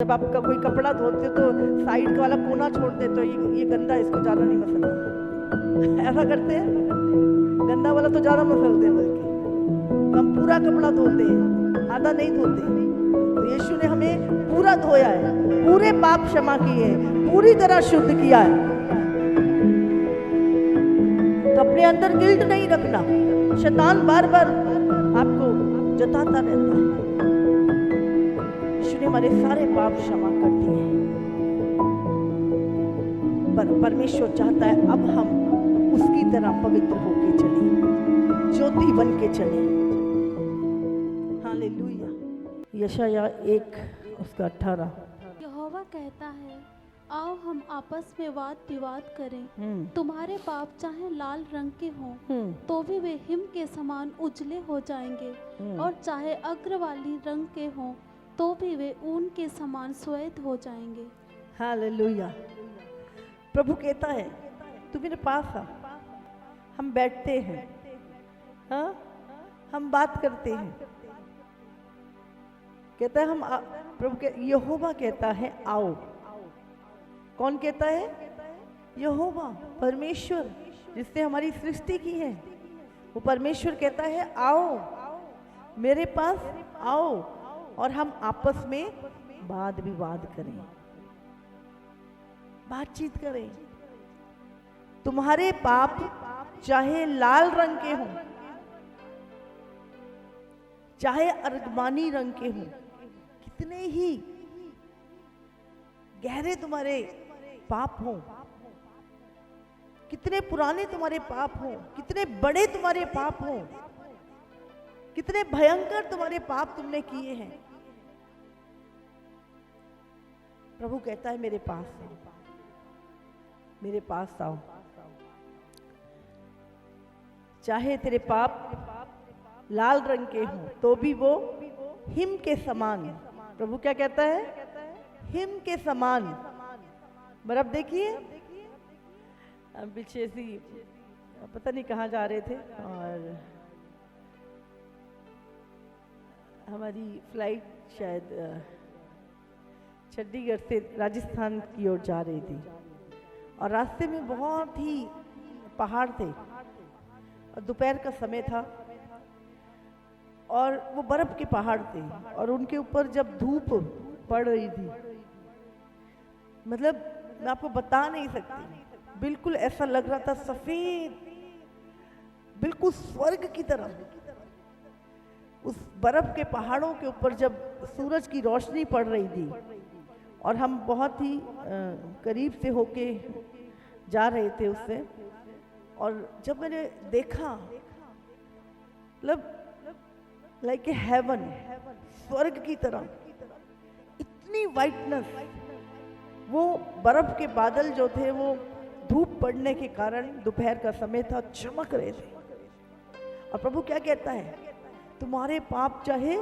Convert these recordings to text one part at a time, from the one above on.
जब आपका कोई कपड़ा धोते तो साइड का वाला कोना छोड़ दे तो ये गंदा, इसको ज़्यादा नहीं मसलना। ऐसा करते हैं, गंदा वाला तो ज़्यादा मसलते हैं, बल्कि हम पूरा कपड़ा धोते हैं, आधा नहीं धोते। तो यीशु ने हमें पूरा धोया है, पूरे पाप क्षमा किए हैं, पूरी तरह शुद्ध किया है। तो अपने अंदर गिल्ट नहीं रखना। शैतान बार बार आपको जताता रहता है। यीशु ने हमारे सारे पाप क्षमा कर दिए हैं, पर परमेश्वर चाहता है अब हम उसकी तरह पवित्र होके चलें, ज्योति बन के चलें। हालेलुया। यशाया 1 उसका 18। यहोवा कहता है, आओ हम आपस में वाद विवाद करें। तुम्हारे पाप चाहे लाल रंग के हों तो भी वे हिम के समान उजले हो जाएंगे, और चाहे अग्रवाली रंग के हों तो भी वे ऊन के समान श्वेत हो जाएंगे। हालेलुया। प्रभु कहता है तू मेरे पास आ, हम बैठते हैं, हाँ, हम बात करते हैं। कहता है प्रभु के यहोवा कहता है आओ। कौन कहता है? यहोवा, परमेश्वर जिसने हमारी सृष्टि की है, वो परमेश्वर कहता है आओ मेरे पास आओ और हम आपस में वाद विवाद करें, बातचीत करें। तुम्हारे पाप चाहे लाल रंग के हों, चाहे अर्गमानी रंग के हों, कितने ही गहरे तुम्हारे पाप हों, कितने पुराने तुम्हारे पाप हों, कितने बड़े तुम्हारे पाप हों, कितने भयंकर तुम्हारे पाप तुमने किए हैं, प्रभु कहता है मेरे पास आओ, मेरे पास आओ। चाहे तेरे पाप लाल रंग के हों तो भी वो हिम के समान। प्रभु क्या कहता है? हिम के समान। बराबर देखिए, पीछे सी पता नहीं कहाँ जा रहे थे और हमारी फ्लाइट शायद चंडीगढ़ से राजस्थान की ओर जा रही थी और रास्ते में बहुत ही पहाड़ थे और दोपहर का समय था और वो बर्फ के पहाड़ थे और उनके ऊपर जब धूप पड़ रही थी, मतलब मैं आपको बता नहीं सकती, बिल्कुल ऐसा लग रहा था सफेद, बिल्कुल स्वर्ग की तरह। उस बर्फ के पहाड़ों के ऊपर जब सूरज की रोशनी पड़ रही थी और हम बहुत ही करीब से होके जा रहे थे उससे, और जब मैंने देखा, मतलब लाइक ए हेवन, स्वर्ग की तरह, इतनी वाइटनेस, वो बर्फ के बादल जो थे वो धूप पड़ने के कारण, दोपहर का समय था, चमक रहे थे। और प्रभु क्या कहता है? तुम्हारे पाप चाहे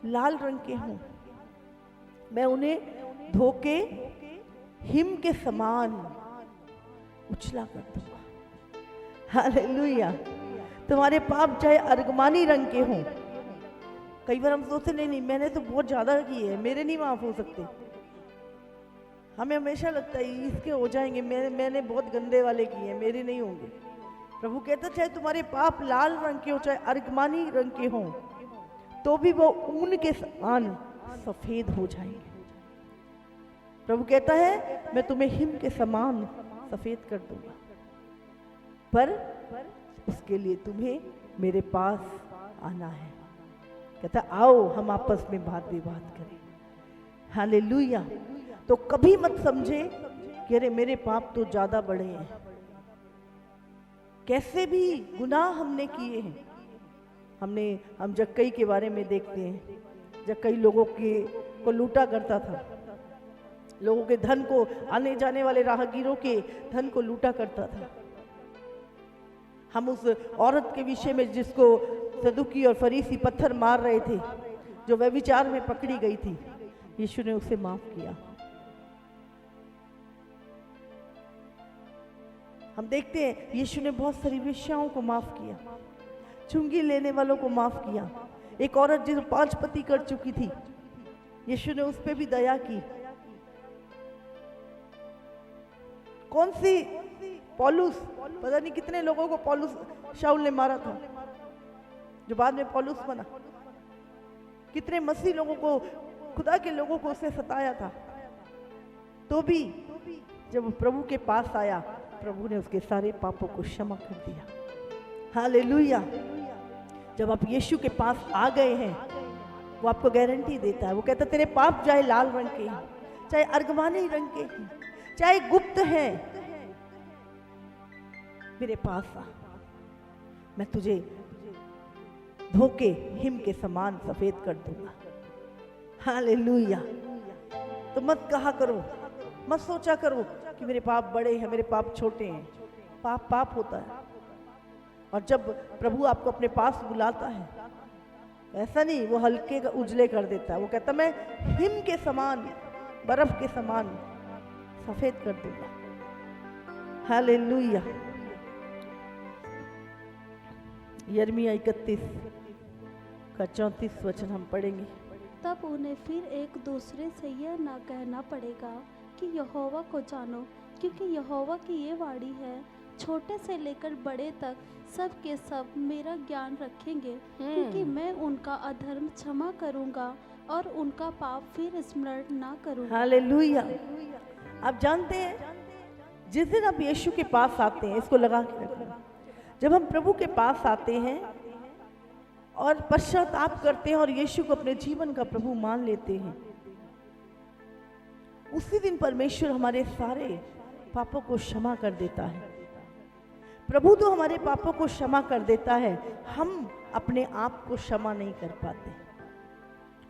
लाल रंग के हों, मैं उन्हें धो के हिम के समान उछला कर दूंगा। हालेलुया। तुम्हारे पाप चाहे अर्गमानी रंग के हों। कई बार हम सोचते नहीं मैंने तो बहुत ज्यादा किए हैं, मेरे नहीं माफ हो सकते। हमें हमेशा लगता है इसके हो जाएंगे, मैंने बहुत गंदे वाले किए हैं, मेरे नहीं होंगे। प्रभु कहता चाहे तुम्हारे पाप लाल रंग के हो, चाहे अर्गमानी रंग के हों, तो भी वो ऊन के समान सफेद हो जाएंगे। प्रभु कहता है मैं तुम्हें हिम के समान सफेद कर दूंगा, पर उसके लिए तुम्हें मेरे पास आना है। कहता आओ हम आपस में वाद विवाद करें। हालेलुया। तो कभी मत समझे कि अरे मेरे पाप तो ज्यादा बड़े हैं। कैसे भी गुनाह हमने किए हैं। हम जक्कई के बारे में देखते हैं, जक्कई लोगों को लूटा करता था, लोगों के धन को, आने जाने वाले राहगीरों के धन को लूटा करता था। हम उस औरत के विषय में जिसको सदुकी और फरीसी पत्थर मार रहे थे, जो व्यभिचार में पकड़ी गई थी, यीशु ने उसे माफ किया। हम देखते हैं यीशु ने बहुत सारी वेश्याओं को माफ किया, चुंगी लेने वालों को माफ किया। एक औरत जो 5 पति कर चुकी थी, यीशु ने उस पे भी दया की। कौन सी? पौलुस, पता नहीं कितने लोगों को पौलुस शाऊल ने मारा था, जो बाद में पौलुस बना। कितने मसीह लोगों को, खुदा के लोगों को उसने सताया था। तो भी जब वो प्रभु के पास आया, प्रभु ने उसके सारे पापों को क्षमा कर दिया। हालेलुया। जब आप यीशु के पास आ गए हैं, वो आपको गारंटी देता है। वो कहता तेरे पाप चाहे लाल रंग के हैं, चाहे अर्गवानी रंग के हैं, चाहे गुप्त हैं, मेरे पास आ, मैं तुझे धोके हिम के समान सफेद कर दूंगा। हालेलुया। तो मत कहा करो, मत सोचा करो कि मेरे पाप बड़े हैं, मेरे पाप छोटे हैं। पाप पाप होता है। और जब प्रभु आपको अपने पास बुलाता है, ऐसा नहीं वो हल्के का उजले कर देता है। वो कहता मैं हिम के समान, बर्फ के समान सफेद कर दूंगा। हालेलुया। यिर्मयाह 31 का 34 वचन हम पढ़ेंगे। तब उन्हें फिर एक दूसरे से यह ना कहना पड़ेगा कि यहोवा को जानो, क्योंकि यहोवा की ये वाणी है, छोटे से लेकर बड़े तक सब के सब मेरा ज्ञान रखेंगे, क्योंकि मैं उनका अधर्म क्षमा करूंगा और उनका पाप फिर स्मरण ना करूंगा। हालेलुया। आप जानते हैं, जिस दिन आप यीशु के पास आते हैं, इसको लगा के रखना, जब हम प्रभु के पास आते हैं और पश्चाताप करते हैं और यीशु को अपने जीवन का प्रभु मान लेते हैं, उसी दिन परमेश्वर हमारे सारे पापों को क्षमा कर देता है। प्रभु तो हमारे पापों को क्षमा कर देता है, हम अपने आप को क्षमा नहीं कर पाते।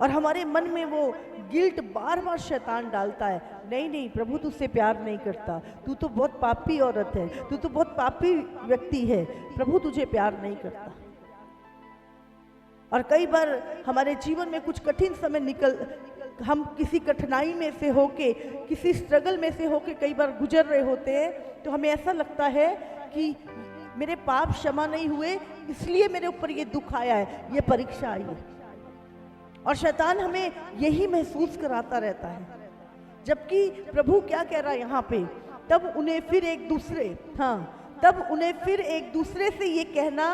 और हमारे मन में वो गिल्ट बार बार शैतान डालता है, नहीं नहीं प्रभु तुझसे प्यार नहीं करता, तू तो बहुत पापी औरत है, तू तो बहुत पापी व्यक्ति है, प्रभु तुझे प्यार नहीं करता। और कई बार हमारे जीवन में कुछ कठिन समय हम किसी कठिनाई में से होके, किसी स्ट्रगल में से होके कई बार गुजर रहे होते हैं, तो हमें ऐसा लगता है कि मेरे पाप क्षमा नहीं हुए, इसलिए मेरे ऊपर ये दुख आया है, ये परीक्षा आई है। और शैतान हमें यही महसूस कराता रहता है। जबकि प्रभु क्या कह रहा है यहाँ पे, तब उन्हें फिर एक दूसरे से ये कहना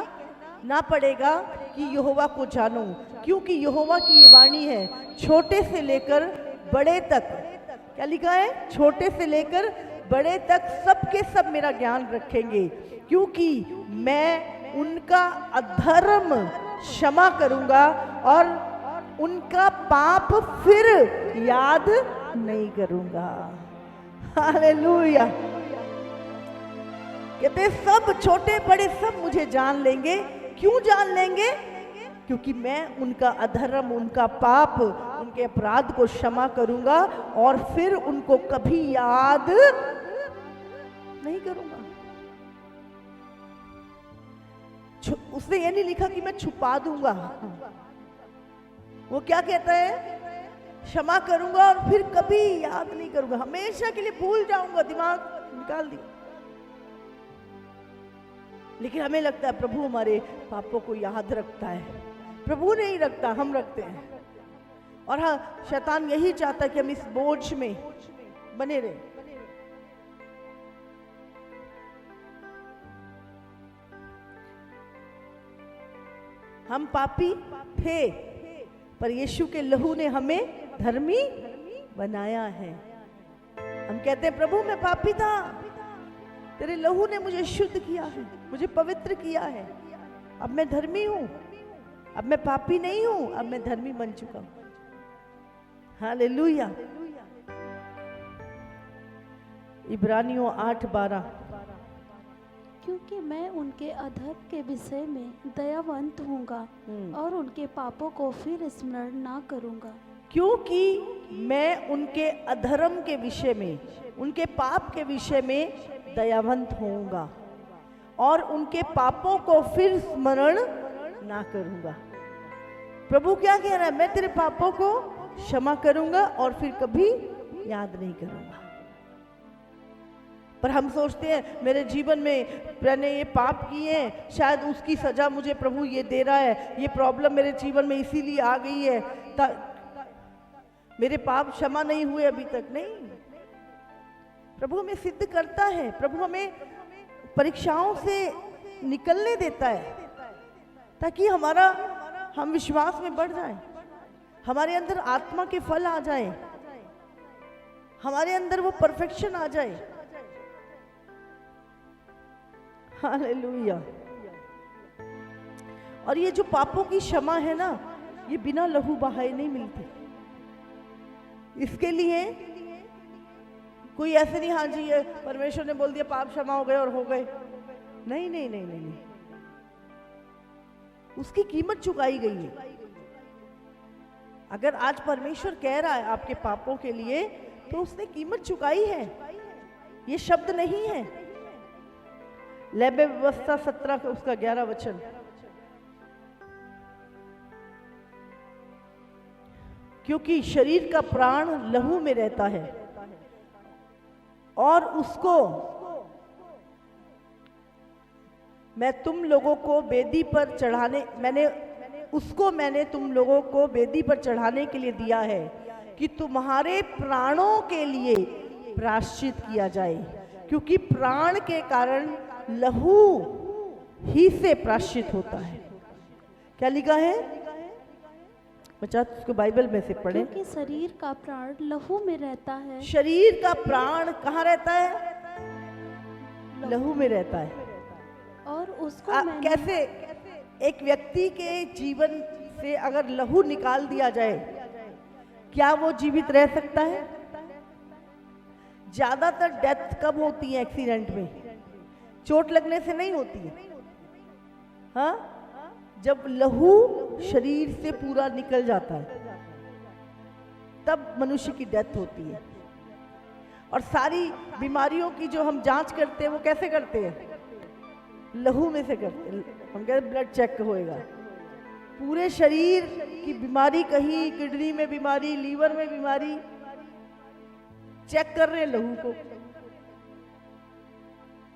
ना पड़ेगा कि यहोवा को जानो, क्योंकि यहोवा की ये वाणी है, छोटे से लेकर बड़े तक, क्या लिखा है, छोटे से लेकर बड़े तक सबके सब मेरा ज्ञान रखेंगे, क्योंकि मैं उनका अधर्म क्षमा करूंगा और उनका पाप फिर याद नहीं करूंगा। हालेलुया। कहते सब छोटे बड़े सब मुझे जान लेंगे। क्यों जान लेंगे? क्योंकि मैं उनका अधर्म, उनका पाप, उनके अपराध को क्षमा करूंगा और फिर उनको कभी याद नहीं करूंगा। उसने ये नहीं लिखा कि मैं छुपा दूंगा। वो क्या कहता है, क्षमा करूंगा और फिर कभी याद नहीं करूंगा, हमेशा के लिए भूल जाऊंगा, दिमाग निकाल दिया। लेकिन हमें लगता है प्रभु हमारे पापों को याद रखता है। प्रभु नहीं रखता, हम रखते हैं। और हाँ, शैतान यही चाहता है कि हम इस बोझ में बने रहे। हम पापी थे, पर यीशु के लहू ने हमें धर्मी बनाया है। हम कहते हैं प्रभु मैं पापी था, तेरे लहू ने मुझे शुद्ध किया है, मुझे पवित्र किया है, अब मैं धर्मी हूं, अब मैं पापी नहीं हूं, अब मैं धर्मी बन चुका हूं। हालेलुया। इब्रानियों 8:12, क्योंकि मैं उनके अधर्म के विषय में दयावंत हूँगा और उनके पापों को फिर स्मरण ना करूँगा। क्योंकि मैं उनके अधर्म के विषय में, उनके पाप के विषय में दयावंत होऊंगा और उनके पापों को फिर स्मरण ना करूंगा। प्रभु क्या कह रहा है, मैं तेरे पापों को क्षमा करूंगा और फिर कभी याद नहीं करूंगा। पर हम सोचते हैं मेरे जीवन में मैंने ये पाप किए हैं, शायद उसकी सजा मुझे प्रभु ये दे रहा है, ये प्रॉब्लम मेरे जीवन में इसीलिए आ गई है। मेरे पाप क्षमा नहीं हुए अभी तक, नहीं। प्रभु हमें सिद्ध करता है, प्रभु हमें परीक्षाओं से निकलने देता है ताकि हम विश्वास में बढ़ जाएं, हमारे अंदर आत्मा के फल आ जाएं, हमारे अंदर वो परफेक्शन आ जाए। हालेलुया। और ये जो पापों की क्षमा है ना, ये बिना लहू बहाए नहीं मिलती। इसके लिए कोई ऐसे नहीं, हाँ जी ये परमेश्वर ने बोल दिया पाप क्षमा हो गए और हो गए, नहीं नहीं नहीं नहीं, नहीं। उसकी कीमत चुकाई गई है। अगर आज परमेश्वर कह रहा है आपके पापों के लिए, तो उसने कीमत चुकाई है, ये शब्द नहीं है। लेबे व्यवस्था 17 का उसका 11 वचन, क्योंकि शरीर का प्राण लहू में रहता है और उसको मैं तुम लोगों को वेदी पर चढ़ाने मैंने तुम लोगों को वेदी पर चढ़ाने के लिए दिया है कि तुम्हारे प्राणों के लिए प्रायश्चित किया जाए, क्योंकि प्राण के कारण लहू ही से प्रायश्चित होता है। क्या लिखा है बच्चा, उसको बाइबल में से पढ़े। क्योंकि शरीर का प्राण लहू में रहता है। शरीर का प्राण कहाँ रहता है? लहू में रहता है। और उसको कैसे एक व्यक्ति के जीवन से अगर लहू निकाल दिया जाए, क्या वो जीवित रह सकता है? ज्यादातर डेथ कब होती है? एक्सीडेंट में, चोट लगने से नहीं होती है। हाँ, जब लहू शरीर से पूरा निकल जाता है तब मनुष्य की डेथ होती है। और सारी बीमारियों की जो हम जांच करते हैं वो कैसे करते हैं? लहू में से करते हैं। हम कहते ब्लड चेक होएगा, पूरे शरीर की बीमारी, कहीं किडनी में बीमारी, लीवर में बीमारी, चेक कर रहे हैं लहू को।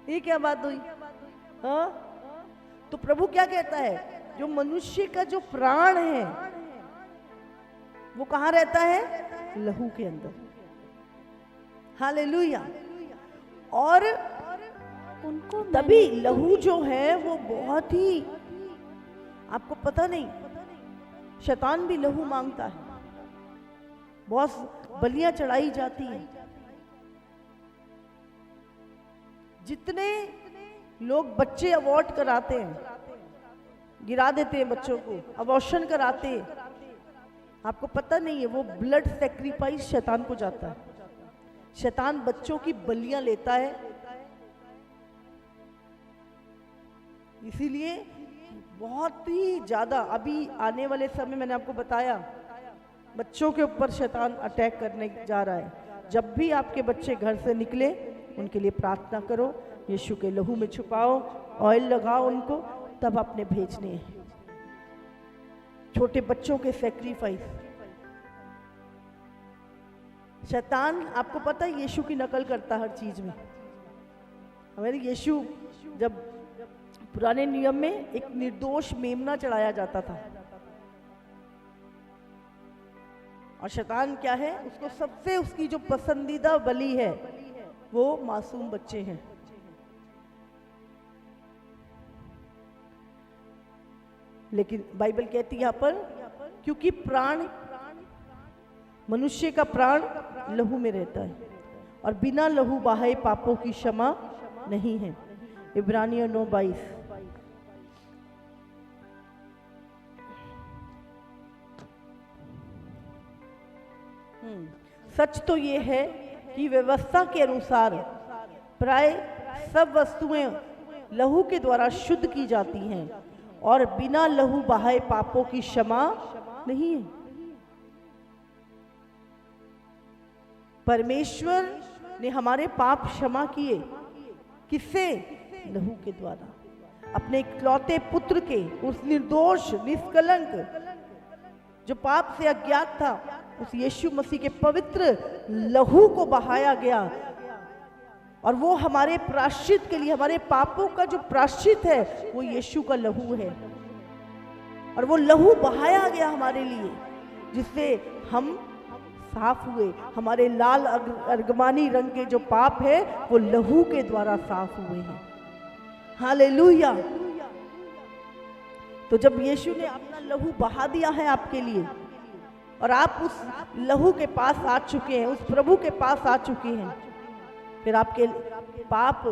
ये क्या बात हुई? हाँ, तो प्रभु क्या कहता है? जो मनुष्य का जो प्राण है वो कहाँ रहता है? लहू के अंदर। हालेलुया। और उनको तभी लहू जो है वो बहुत ही, आपको पता नहीं, शैतान भी लहू मांगता है। बहुत बलियां चढ़ाई जाती हैं। जितने लोग बच्चे अबॉर्ट कराते हैं, गिरा देते हैं बच्चों को, अबॉर्शन कराते हैं, आपको पता नहीं है वो ब्लड सैक्रिफाइस शैतान को जाता है। शैतान बच्चों की बलियां लेता है। इसीलिए बहुत ही ज्यादा अभी आने वाले समय, मैंने आपको बताया, बच्चों के ऊपर शैतान अटैक करने जा रहा है। जब भी आपके बच्चे घर से निकले, उनके लिए प्रार्थना करो, यीशु के लहू में छुपाओ, ऑयल लगाओ उनको, तब आपने भेजने हैं। छोटे बच्चों के सैक्रिफाइस। शैतान, आपको पता है, यीशु की नकल करता हर चीज में। हमारे यीशु, जब पुराने नियम में एक निर्दोष मेमना चढ़ाया जाता था, और शैतान क्या है, उसको सबसे, उसकी जो पसंदीदा बलि है वो मासूम बच्चे हैं। लेकिन बाइबल कहती है यहाँ पर, क्योंकि प्राण, मनुष्य का प्राण लहू में रहता है और बिना लहू बहाए पापों की क्षमा नहीं है। इब्रानियों 9:22। सच तो ये है कि व्यवस्था के अनुसार प्राय सब वस्तुएं लहू के द्वारा शुद्ध की जाती हैं और बिना लहू बहाए पापों की क्षमा नहीं है। परमेश्वर ने हमारे पाप क्षमा किए, किससे? लहू के द्वारा, अपने इकलौते पुत्र के, उस निर्दोष निष्कलंक जो पाप से अज्ञात था, उस यीशु मसीह के पवित्र लहू को बहाया गया। और वो हमारे प्रायश्चित के लिए, हमारे पापों का जो प्रायश्चित है वो यीशु का लहू है। और वो लहू बहाया गया हमारे लिए, जिससे हम साफ हुए। हमारे लाल अर्गमानी रंग के जो पाप है वो लहू के द्वारा साफ हुए हैं। हालेलुया। तो जब यीशु ने अपना लहू बहा दिया है आपके लिए और आप उस लहू के पास आ चुके हैं, उस प्रभु के पास आ चुके हैं, फिर आपके पाप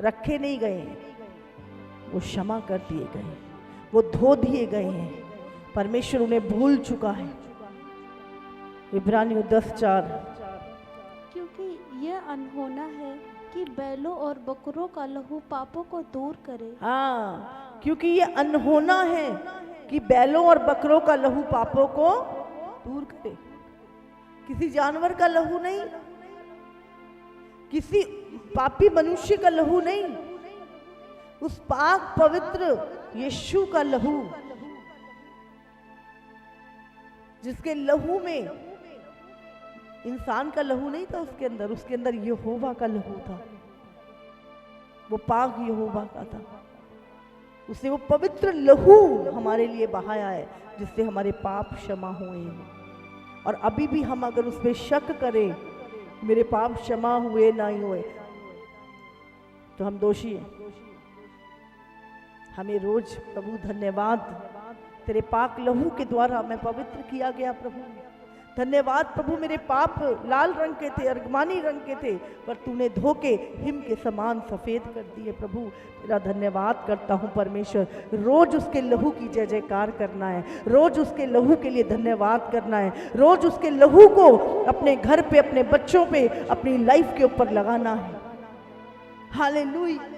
रखे नहीं गए हैं, वो क्षमा कर दिए गए, वो धो दिए गए हैं। परमेश्वर उन्हें भूल चुका है। इब्रानियों 10:4। क्योंकि यह अनहोना है कि बैलों और बकरों का लहू पापों को दूर करे। हाँ, क्योंकि ये अनहोना है कि बैलों और बकरों का लहू पापों को दूर करे। किसी जानवर का लहू नहीं, किसी पापी मनुष्य का लहू नहीं, उस पाक पवित्र यीशु का लहू, जिसके लहू में इंसान का लहू नहीं था, उसके अंदर यहोवा का लहू था। वो पाक यहोवा का था। उसने वो पवित्र लहू हमारे लिए बहाया है, जिससे हमारे पाप क्षमा हुए हैं। और अभी भी हम अगर उसमें शक करें मेरे पाप क्षमा हुए नहीं हुए, तो हम दोषी हैं। हमें रोज प्रभु धन्यवाद, तेरे पाक लहू के द्वारा मैं पवित्र किया गया प्रभु। धन्यवाद प्रभु, मेरे पाप लाल रंग के थे, अर्गमानी रंग के थे, पर तूने धो के हिम के समान सफेद कर दिए। प्रभु तेरा धन्यवाद करता हूँ परमेश्वर। रोज उसके लहू की जय जयकार करना है, रोज उसके लहू के लिए धन्यवाद करना है, रोज उसके लहू को अपने घर पे, अपने बच्चों पे, अपनी लाइफ के ऊपर लगाना है। हालेलुया।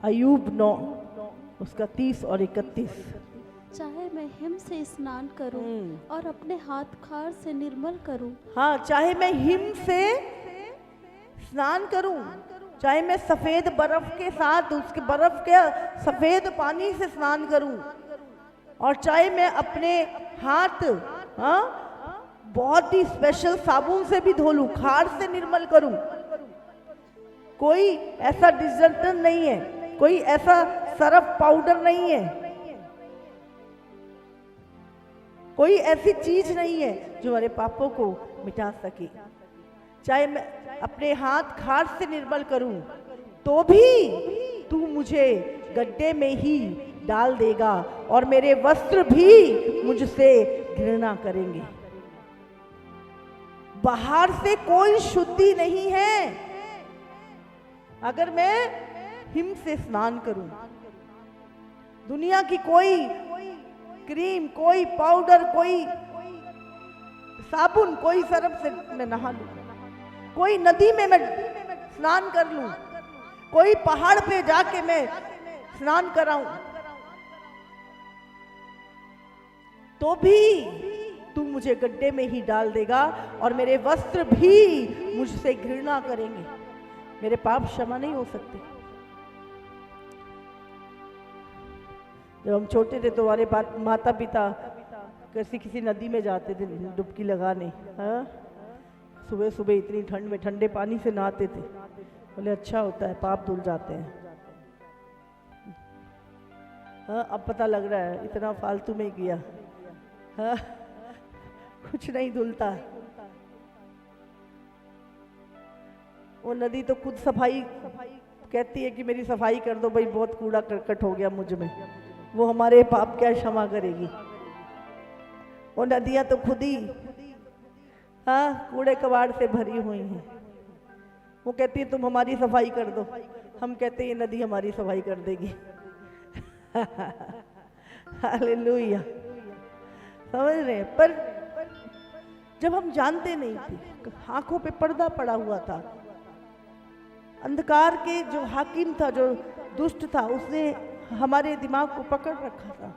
अय्यूब 9 उसका 30 और 31। चाहे मैं हिम से स्नान करूं और अपने हाथ खार से निर्मल करूं। हाँ, चाहे मैं हिम से स्नान करूं, चाहे मैं सफेद बर्फ के साथ, उसके बर्फ के सफेद पानी से स्नान करूं, और चाहे मैं अपने हाथ बहुत ही स्पेशल साबुन से भी धो लूं, खार से निर्मल करूं। कोई ऐसा डिटर्जेंट नहीं है, कोई ऐसा सरफ पाउडर नहीं है, कोई ऐसी चीज नहीं है जो हमारे पापों को मिटा सके। चाहे मैं अपने हाथ खार से निर्मल करूं, तो भी तू मुझे गड्ढे में ही डाल देगा और मेरे वस्त्र भी मुझसे घृणा करेंगे। बाहर से कोई शुद्धि नहीं है। अगर मैं हिम से स्नान करूं, दुनिया की कोई क्रीम, कोई पाउडर, कोई साबुन, कोई सरफ से मैं नहा लूं, कोई नदी में मैं स्नान कर लूं, कोई पहाड़ पे जाके मैं स्नान कराऊं, तो भी तू मुझे गड्ढे में ही डाल देगा और मेरे वस्त्र भी मुझसे घृणा करेंगे। मेरे पाप क्षमा नहीं हो सकते। जब हम छोटे थे तो हमारे माता पिता किसी नदी में जाते थे डुबकी लगाने। हाँ, सुबह सुबह इतनी ठंड में ठंडे पानी से नहाते थे। बोले अच्छा होता है, पाप धुल जाते हैं। हाँ, अब पता लग रहा है इतना फालतू में किया। हाँ, कुछ नहीं धुलता। वो नदी तो खुद सफाई कहती है कि मेरी सफाई कर दो भाई, बहुत कूड़ा करकट हो गया मुझ में। वो हमारे पाप क्या क्षमा करेगी? वो नदियां तो खुद ही कूड़े कबाड़ से भरी हुई हैं। वो कहती है तुम हमारी सफाई कर दो, हम कहते हैं ये नदी हमारी सफाई कर देगी। हालेलुया। समझ रहे? पर जब हम जानते नहीं थे, आंखों पे पर्दा पड़ा हुआ था, अंधकार के जो हाकिम था, जो दुष्ट था, उसने हमारे दिमाग को पकड़ रखा था।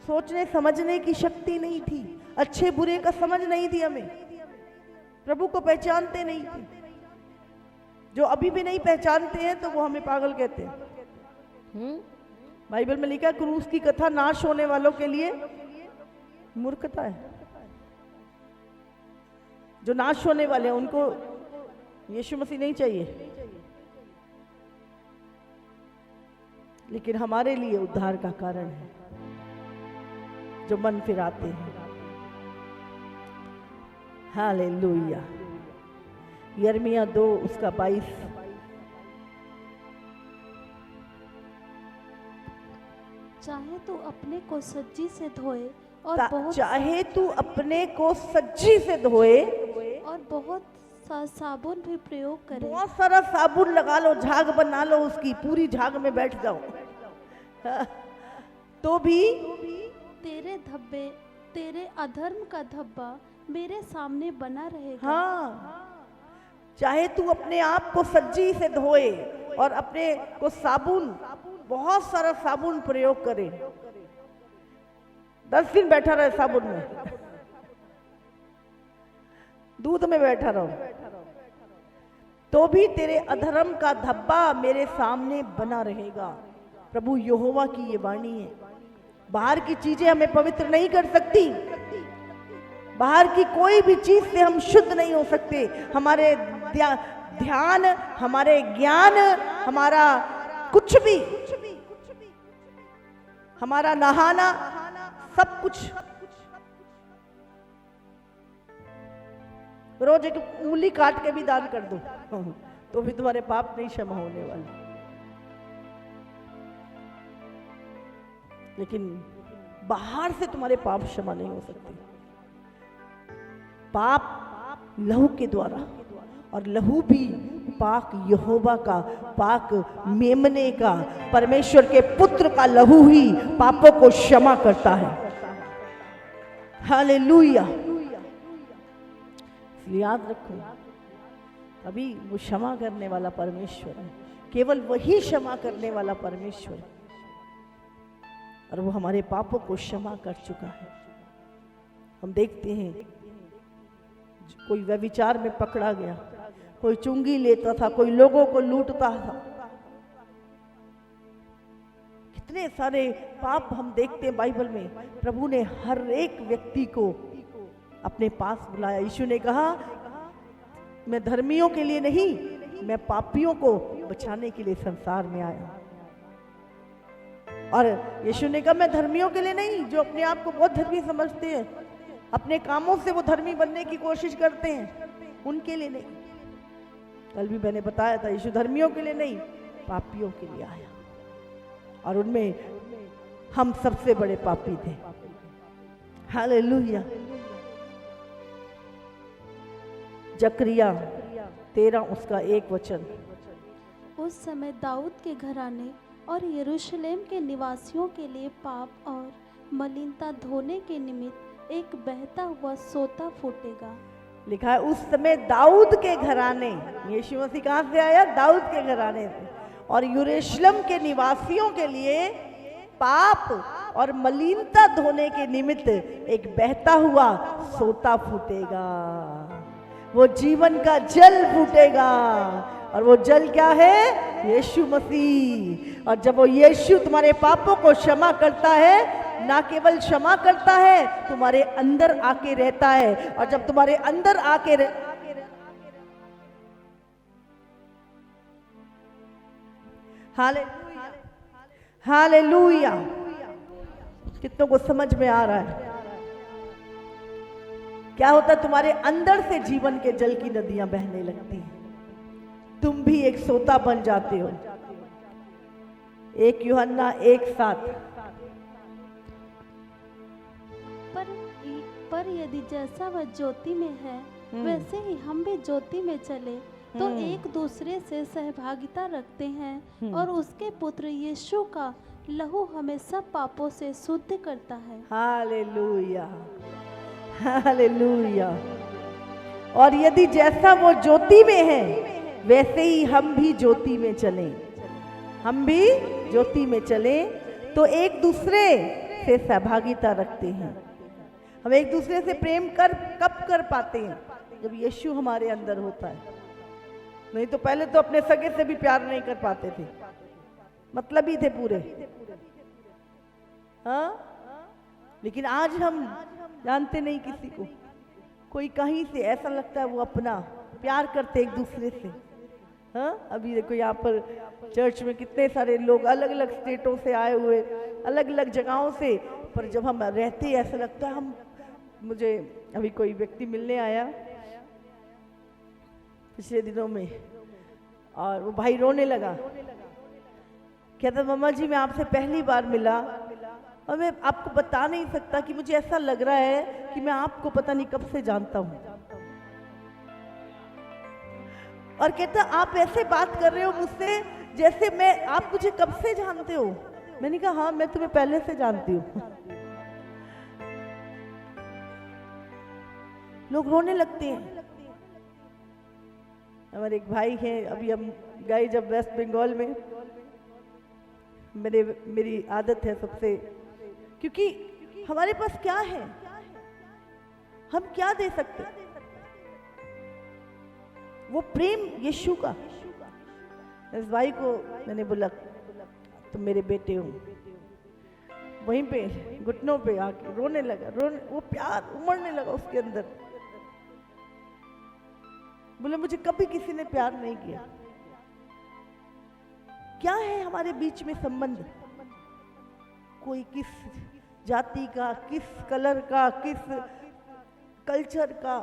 सोचने समझने की शक्ति नहीं थी, अच्छे बुरे का समझ नहीं थी, हमें प्रभु को पहचानते नहीं थे। जो अभी भी नहीं पहचानते हैं तो वो हमें पागल कहते हैं। बाइबल में लिखा है क्रूस की कथा नाश होने वालों के लिए मूर्खता है। जो नाश होने वाले हैं उनको यीशु मसीह नहीं चाहिए। लेकिन हमारे लिए उद्धार का कारण है जो मन फिराते हैं। हालेलुया। यिर्मयाह 2 उसका 22। चाहे तू अपने को सज्जी से धोए और बहुत चाहे तू अपने को सज्जी से धोए और बहुत सा साबुन भी प्रयोग करे, बहुत सारा साबुन लगा लो, झाग बना लो उसकी, पूरी झाग में बैठ जाओ, तो भी तेरे अधर्म का धब्बा मेरे सामने बना रहेगा। हाँ, चाहे तू अपने आप को सज्जी से धोए और अपने को साबुन, बहुत सारा साबुन प्रयोग करे, 10 दिन बैठा रहे साबुन में, दूध में बैठा रहो, तो भी तेरे अधर्म का धब्बा मेरे सामने बना रहेगा। प्रभु यहोवा की ये वाणी है। बाहर की चीजें हमें पवित्र नहीं कर सकती, बाहर की कोई भी चीज से हम शुद्ध नहीं हो सकते। हमारे ध्यान, हमारे ज्ञान, हमारा कुछ भी, हमारा नहाना, सब कुछ। रोज एक उंगली काट के भी दान कर दो तो भी तुम्हारे पाप नहीं क्षमा होने वाले। लेकिन बाहर से तुम्हारे पाप क्षमा नहीं हो सकते। पाप लहू के द्वारा, और लहू भी पाक यहोवा का, पाक मेमने का, परमेश्वर के पुत्र का लहू ही पापों को क्षमा करता है। हालेलुया। इसलिए याद रखो, अभी वो क्षमा करने वाला परमेश्वर है, केवल वही क्षमा करने वाला परमेश्वर है, और वो हमारे पापों को क्षमा कर चुका है। हम देखते हैं कोई व्यभिचार में पकड़ा गया, कोई चुंगी लेता था, कोई लोगों को लूटता था, कितने सारे पाप हम देखते हैं बाइबल में। प्रभु ने हर एक व्यक्ति को अपने पास बुलाया। यीशु ने कहा, मैं धर्मियों के लिए नहीं, मैं पापियों को बचाने के लिए संसार में आया। और यीशु ने कहा, मैं धर्मियों के लिए नहीं, जो अपने आप को बहुत धर्मी समझते हैं, अपने कामों से वो धर्मी बनने की कोशिश करते हैं, उनके लिए नहीं। कल भी मैंने बताया था, यीशु धर्मियों के लिए नहीं, पापियों के लिए आया, और उनमें हम सबसे बड़े पापी थे। हालेलुया। जकरिया 13 उसका 1 वचन। उस समय दाऊद के घराने और यरूशलेम के निवासियों के लिए पाप और मलिनता धोने के निमित्त एक बहता हुआ सोता फूटेगा। लिखा है उस समय दाऊद के घराने, यीशु मसीह कहाँ से आया? दाऊद के घराने से। और यरूशलेम के निवासियों के लिए पाप और मलिनता धोने के निमित्त एक बहता हुआ सोता फूटेगा। वो जीवन का जल फूटेगा, और वो जल क्या है? यीशु मसीह। और जब वो यीशु तुम्हारे पापों को क्षमा करता है, ना केवल क्षमा करता है, तुम्हारे अंदर आके रहता है। और जब तुम्हारे अंदर आके हालेलुया, हालेलुया। कितनों को समझ में आ रहा है? क्या होता है? तुम्हारे अंदर से जीवन के जल की नदियां बहने लगती हैं, तुम भी एक सोता बन जाते हो। 1 यूहन्ना 1:7। पर यदि जैसा वह ज्योति में है, वैसे ही हम भी ज्योति में चले तो एक दूसरे से सहभागिता रखते हैं, और उसके पुत्र यीशु का लहू हमें सब पापों से शुद्ध करता है। Hallelujah, hallelujah. और यदि जैसा वो ज्योति में है, वैसे ही हम भी ज्योति में चलें, हम भी ज्योति में चलें तो एक दूसरे से सहभागिता रखते हैं। हम एक दूसरे से प्रेम कब कर पाते हैं? जब यीशु हमारे अंदर होता है। नहीं तो पहले तो अपने सगे से भी प्यार नहीं कर पाते थे, मतलब ही थे पूरे। हाँ, लेकिन आज हम जानते नहीं किसी को, कोई कहीं से ऐसा लगता है वो अपना, प्यार करते एक दूसरे से, हाँ, अभी देखो यहाँ पर चर्च में कितने सारे लोग अलग अलग स्टेटों से आए हुए, अलग अलग जगहों से, पर जब हम रहते हैं ऐसा लगता है हम, मुझे अभी कोई व्यक्ति मिलने आया पिछले दिनों में, और वो भाई रोने लगा, कहता मम्मा जी मैं आपसे पहली बार मिला और मैं आपको बता नहीं सकता कि मुझे ऐसा लग रहा है कि मैं आपको पता नहीं कब से जानता हूँ। और कहता आप ऐसे बात कर रहे हो मुझसे जैसे मैं, आप मुझे कब से जानते हो? मैंने कहा हाँ मैं तुम्हें पहले से जानती हूँ। लोग रोने लगते हैं। हमारे एक भाई हैं, अभी हम गए जब वेस्ट बंगाल में, मेरी आदत है सबसे, क्योंकि हमारे पास क्या है, हम क्या दे सकते, वो प्रेम यीशु का। इस भाई को मैंने बोला तुम मेरे बेटे हो, वहीं पे घुटनों पे आके रोने लगा, वो प्यार उमड़ने लगा उसके अंदर। बोले मुझे कभी किसी ने प्यार नहीं किया। क्या है हमारे बीच में संबंध, कोई किस जाति का, किस कलर का, किस कल्चर का,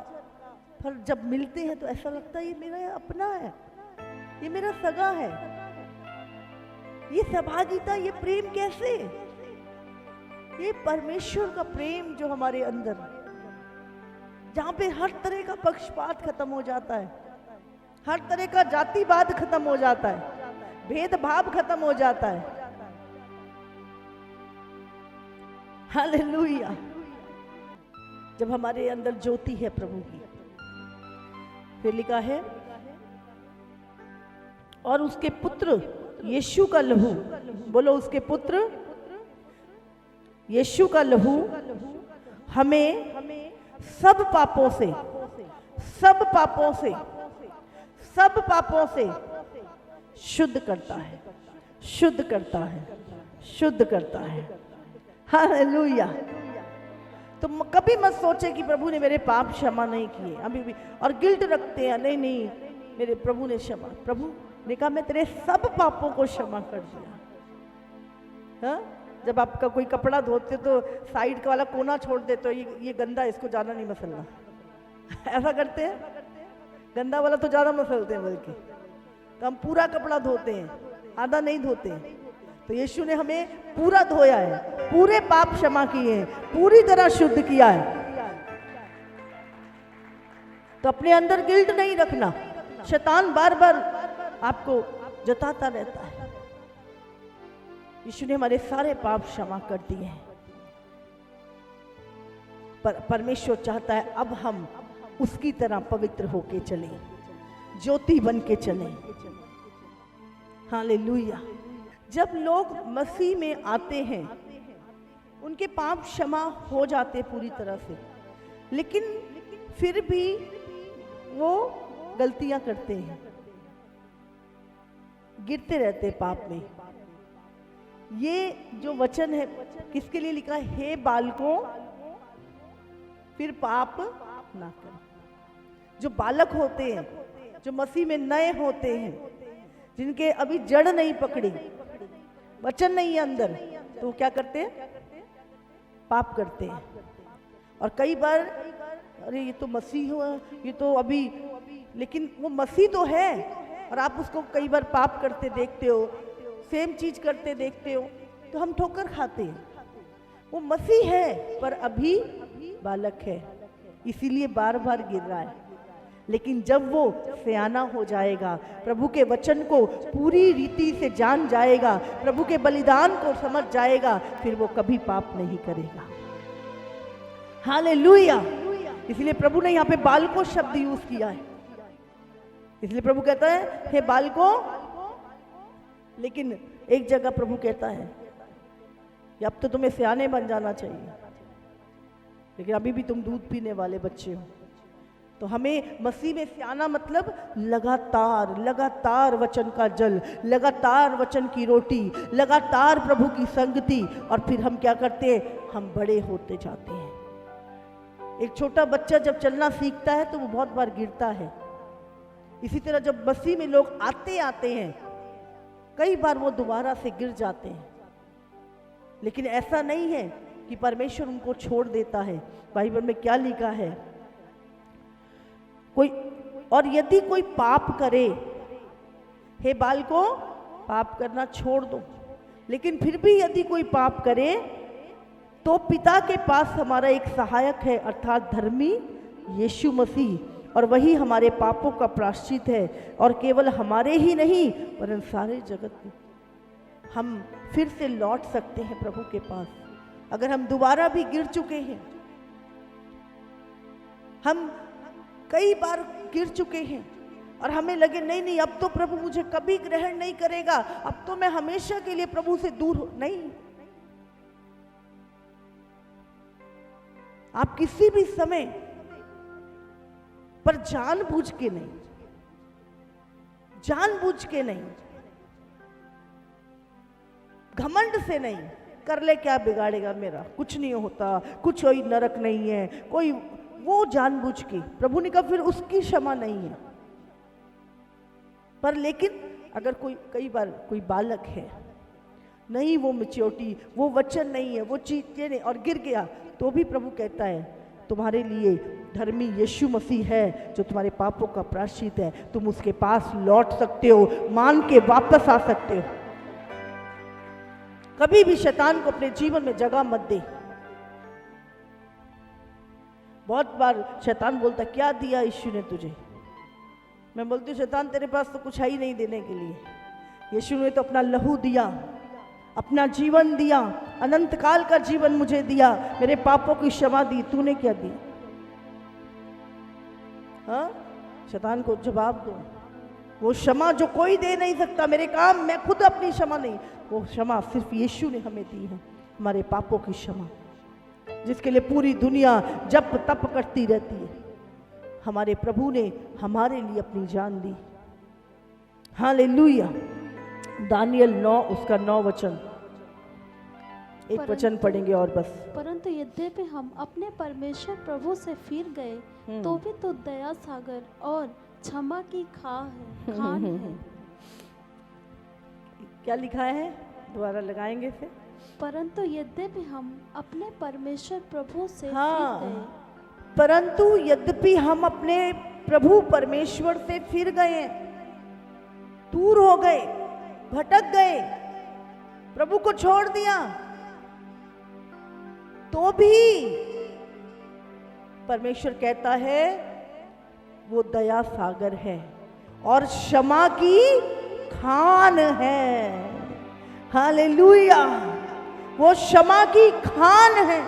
पर जब मिलते हैं तो ऐसा लगता है ये मेरा अपना है, ये मेरा सगा है। ये सहभागिता, ये प्रेम कैसे? ये परमेश्वर का प्रेम जो हमारे अंदर, जहां पे हर तरह का पक्षपात खत्म हो जाता है, हर तरह का जातिवाद खत्म हो जाता है, भेदभाव खत्म हो जाता है। हालेलुया। जब हमारे अंदर ज्योति है प्रभु की, फिर लिखा है और उसके पुत्र यीशु का लहू, बोलो उसके पुत्र यीशु का लहू हमें सब पापों से, सब पापों से, सब पापों से शुद्ध करता है, शुद्ध करता है, शुद्ध करता है। हालेलुया। तो कभी मत सोचे कि प्रभु ने मेरे पाप क्षमा नहीं किए अभी भी, और गिल्ट रखते हैं, नहीं नहीं मेरे प्रभु ने क्षमा, प्रभु ने कहा मैं तेरे सब पापों को क्षमा कर दिया। हाँ? जब आपका कोई कपड़ा धोते तो साइड का वाला कोना छोड़ देते हो, ये गंदा, इसको ज्यादा नहीं मसलना। ऐसा करते हैं, गंदा वाला तो ज्यादा मसलते हैं, बल्कि तो हम पूरा कपड़ा धोते हैं, आधा नहीं धोते हैं। तो यीशु ने हमें पूरा धोया है, पूरे पाप क्षमा किए हैं, पूरी तरह शुद्ध किया है। तो अपने अंदर गिल्ट नहीं रखना। शैतान बार बार आपको जताता रहता है। यीशु ने हमारे सारे पाप क्षमा कर दिए हैं, पर परमेश्वर चाहता है अब हम उसकी तरह पवित्र होके चलें, ज्योति बन के चलें। हालेलुया। जब लोग मसीह में आते हैं उनके पाप क्षमा हो जाते पूरी तरह से, लेकिन फिर भी वो गलतियां करते हैं, गिरते रहते पाप में। ये जो वचन है किसके लिए लिखा है? हे बालकों फिर पाप ना करो। जो बालक होते हैं, जो मसीह में नए होते हैं, जिनके अभी जड़ नहीं पकड़ी, वचन नहीं है अंदर, तो क्या करते हैं? पाप करते हैं। और कई बार अरे ये तो मसीह हुआ, ये तो अभी, लेकिन वो मसीह तो है और आप उसको कई बार पाप करते देखते हो, सेम चीज करते देखते हो, तो हम ठोकर खाते हैं। वो मसीह है पर अभी बालक है, इसीलिए बार बार गिर रहा है। लेकिन जब वो सयाना हो जाएगा, प्रभु के वचन को पूरी रीति से जान जाएगा, प्रभु के बलिदान को समझ जाएगा, फिर वो कभी पाप नहीं करेगा। हालेलुया। इसलिए प्रभु ने यहाँ पे बालकों शब्द यूज किया है। इसलिए प्रभु कहता है हे बालकों, लेकिन एक जगह प्रभु कहता है कि अब तो तुम्हें सयाने बन जाना चाहिए, लेकिन अभी भी तुम दूध पीने वाले बच्चे हो। तो हमें मसीह में सयाना मतलब लगातार लगातार वचन का जल, लगातार वचन की रोटी, लगातार प्रभु की संगति, और फिर हम क्या करते हैं? हम बड़े होते जाते हैं। एक छोटा बच्चा जब चलना सीखता है तो वो बहुत बार गिरता है, इसी तरह जब मसीह में लोग आते आते हैं, कई बार वो दोबारा से गिर जाते हैं, लेकिन ऐसा नहीं है कि परमेश्वर उनको छोड़ देता है। बाइबल में क्या लिखा है, कोई और यदि कोई पाप करे, हे बालकों पाप करना छोड़ दो, लेकिन फिर भी यदि कोई पाप करे तो पिता के पास हमारा एक सहायक है, अर्थात धर्मी यीशु मसीह, और वही हमारे पापों का प्रायश्चित है, और केवल हमारे ही नहीं वरन सारे जगत में हम फिर से लौट सकते हैं प्रभु के पास। अगर हम दोबारा भी गिर चुके हैं, हम कई बार गिर चुके हैं और हमें लगे नहीं नहीं अब तो प्रभु मुझे कभी ग्रहण नहीं करेगा, अब तो मैं हमेशा के लिए प्रभु से दूर नहीं। आप किसी भी समय पर जानबूझ के नहीं, जानबूझ के नहीं, घमंड से नहीं, कर ले क्या बिगाड़ेगा मेरा, कुछ नहीं होता, कुछ कोई नरक नहीं है कोई, वो जानबूझ के। प्रभु ने कहा फिर उसकी क्षमा नहीं है। पर लेकिन अगर कोई कई बार कोई बालक है, नहीं वो मैच्योरिटी, वो वचन नहीं है, वो चीजें नहीं, और गिर गया, तो भी प्रभु कहता है तुम्हारे लिए धर्मी यीशु मसीह है जो तुम्हारे पापों का प्रायश्चित है, तुम उसके पास लौट सकते हो, मान के वापस आ सकते हो। कभी भी शैतान को अपने जीवन में जगह मत दे। बहुत बार शैतान बोलता क्या दिया यीशु ने तुझे, मैं बोलती हूँ शैतान तेरे पास तो कुछ है ही नहीं देने के लिए, यीशु ने तो अपना लहू दिया, अपना जीवन दिया, अनंत काल का जीवन मुझे दिया, मेरे पापों की क्षमा दी, तूने क्या दिया? हाँ, शैतान को जवाब दो। वो क्षमा जो कोई दे नहीं सकता, मेरे काम मैं खुद अपनी क्षमा नहीं, वो क्षमा सिर्फ यीशु ने हमें दी है, हमारे पापों की क्षमा, जिसके लिए पूरी दुनिया जप तप करती रहती है। हमारे प्रभु ने हमारे लिए अपनी जान दी। हालेलुया। दानियल 9 उसका 9 वचन, एक वचन पढ़ेंगे और बस। परंतु यद्यपि हम अपने परमेश्वर प्रभु से फिर गए तो भी तो दया सागर और क्षमा की खान है। क्या लिखा है, दोबारा लगाएंगे फिर। परंतु यद्यपि हम अपने परमेश्वर प्रभु से हाँ, फिर गए, परंतु यद्यपि हम अपने प्रभु परमेश्वर से फिर गए, दूर हो गए, भटक गए, प्रभु को छोड़ दिया, तो भी परमेश्वर कहता है वो दया सागर है और क्षमा की खान है। हालेलुया, वो क्षमा की खान है।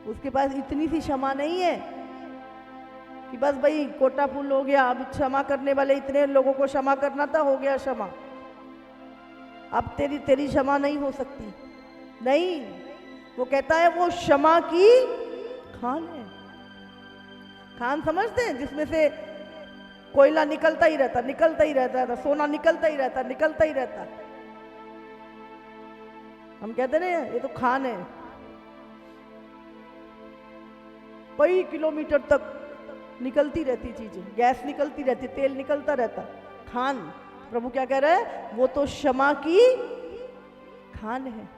उसके पास इतनी सी क्षमा नहीं है कि बस भाई कोटा फुल हो गया, अब क्षमा करने वाले इतने लोगों को क्षमा करना था, हो गया क्षमा, अब तेरी क्षमा नहीं हो सकती। नहीं, वो कहता है वो क्षमा की खान है। खान समझते हैं, जिसमें से कोयला निकलता ही रहता, निकलता ही रहता, सोना निकलता ही रहता, निकलता ही रहता। हम कहते ना ये तो खान है, कई किलोमीटर तक निकलती रहती चीजें, गैस निकलती रहती, तेल निकलता रहता, खान। प्रभु क्या कह रहा है, वो तो क्षमा की खान है।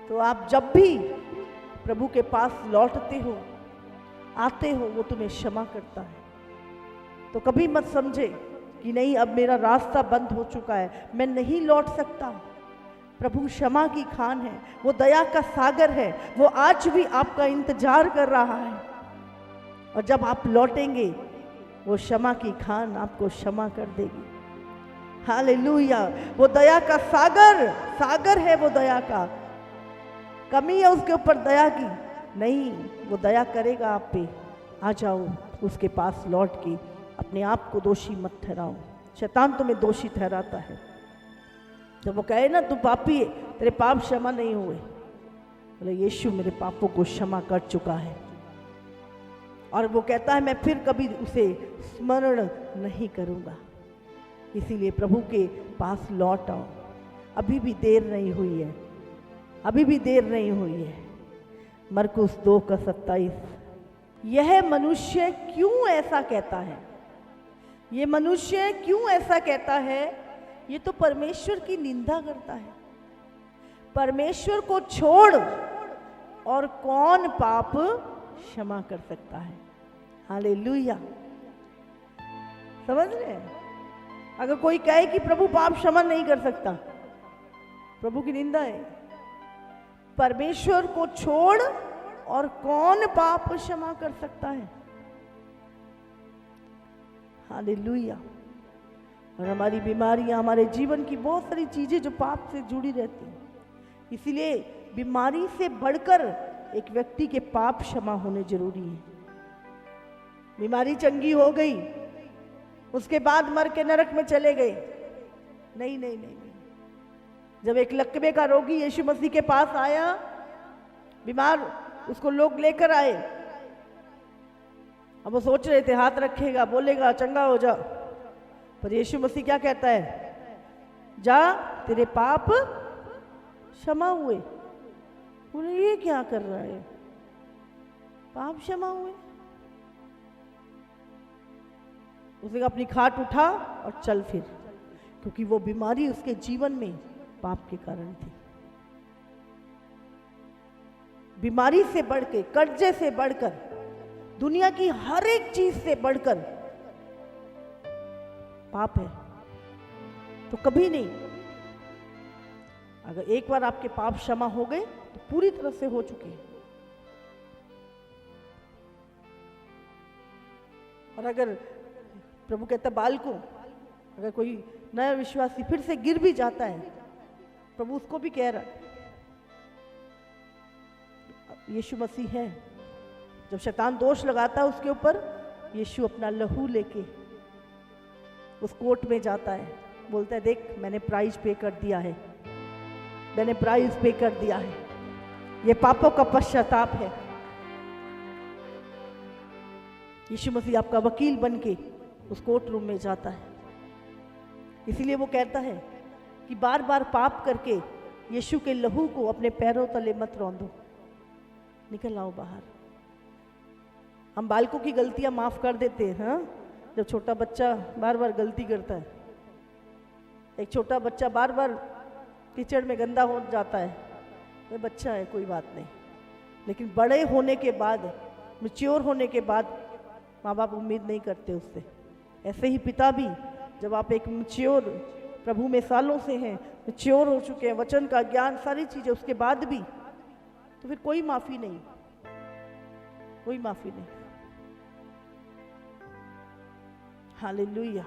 तो आप जब भी प्रभु के पास लौटते हो, आते हो, वो तुम्हें क्षमा करता है। तो कभी मत समझे कि नहीं अब मेरा रास्ता बंद हो चुका है, मैं नहीं लौट सकता। प्रभु क्षमा की खान है, वो दया का सागर है, वो आज भी आपका इंतजार कर रहा है। और जब आप लौटेंगे, वो क्षमा की खान आपको क्षमा कर देगी। हालेलुया। वो दया का सागर, सागर है वो दया का। कमी है उसके ऊपर दया की? नहीं, वो दया करेगा आप पे। आ जाओ उसके पास लौट के, अपने आप को दोषी मत ठहराओ। शैतान तुम्हें दोषी ठहराता है। जब वो कहे ना तू पापी है, तेरे पाप क्षमा नहीं हुए, बोले यीशु मेरे पापों को क्षमा कर चुका है। और वो कहता है मैं फिर कभी उसे स्मरण नहीं करूंगा। इसीलिए प्रभु के पास लौट आओ, अभी भी देर नहीं हुई है, अभी भी देर नहीं हुई है। मरकुस 2 का 27, यह मनुष्य क्यों ऐसा कहता है? ये मनुष्य क्यों ऐसा कहता है? ये तो परमेश्वर की निंदा करता है। परमेश्वर को छोड़ और कौन पाप क्षमा कर सकता है? हालेलुया। समझ रहे हैं? अगर कोई कहे कि प्रभु पाप क्षमा नहीं कर सकता, प्रभु की निंदा है। परमेश्वर को छोड़ और कौन पाप क्षमा कर सकता है? हालेलुया। और हमारी बीमारियां, हमारे जीवन की बहुत सारी चीजें जो पाप से जुड़ी रहती हैं, इसीलिए बीमारी से बढ़कर एक व्यक्ति के पाप क्षमा होने जरूरी है। बीमारी चंगी हो गई, उसके बाद मर के नरक में चले गए, नहीं नहीं नहीं नहीं। जब एक लकवे का रोगी यीशु मसीह के पास आया, बीमार, उसको लोग लेकर आए। अब वो सोच रहे थे हाथ रखेगा, बोलेगा चंगा हो जा, पर यीशु मसीह क्या कहता है? जा, तेरे पाप क्षमा हुए। बोले ये क्या कर रहा है? पाप क्षमा हुए? उसने अपनी खाट उठा और चल फिर, क्योंकि वो बीमारी उसके जीवन में पाप के कारण थी। बीमारी से बढ़ के, कर्जे से बढ़कर, दुनिया की हर एक चीज से बढ़कर पाप है। तो कभी नहीं, अगर एक बार आपके पाप क्षमा हो गए तो पूरी तरह से हो चुके हैं। और अगर प्रभु कहता बालकों, अगर कोई नया विश्वासी फिर से गिर भी जाता है, प्रभु उसको भी कह रहा है, यीशु मसीह है, जब शैतान दोष लगाता है उसके ऊपर, यीशु अपना लहू लेके उस कोर्ट में जाता है, बोलता है देख मैंने प्राइस पे कर दिया है, मैंने प्राइस पे कर दिया है, ये पापों का पश्चाताप है। यीशु मसीह आपका वकील बन के उस कोर्ट रूम में जाता है। इसीलिए वो कहता है कि बार बार पाप करके यीशु के लहू को अपने पैरों तले मत रौंदो, निकल आओ बाहर। हम बालकों की गलतियां माफ कर देते हैं, हाँ? जब छोटा बच्चा बार बार गलती करता है, एक छोटा बच्चा बार बार कीचड़ में गंदा हो जाता है, वो बच्चा है, कोई बात नहीं। लेकिन बड़े होने के बाद, मैच्योर होने के बाद माँ बाप उम्मीद नहीं करते उससे। ऐसे ही पिता भी, जब आप एक मैच्योर प्रभु में सालों से हैं, मैच्योर हो चुके हैं, वचन का ज्ञान, सारी चीजें, उसके बाद भी तो फिर कोई माफी नहीं, कोई माफी नहीं। हालेलुया।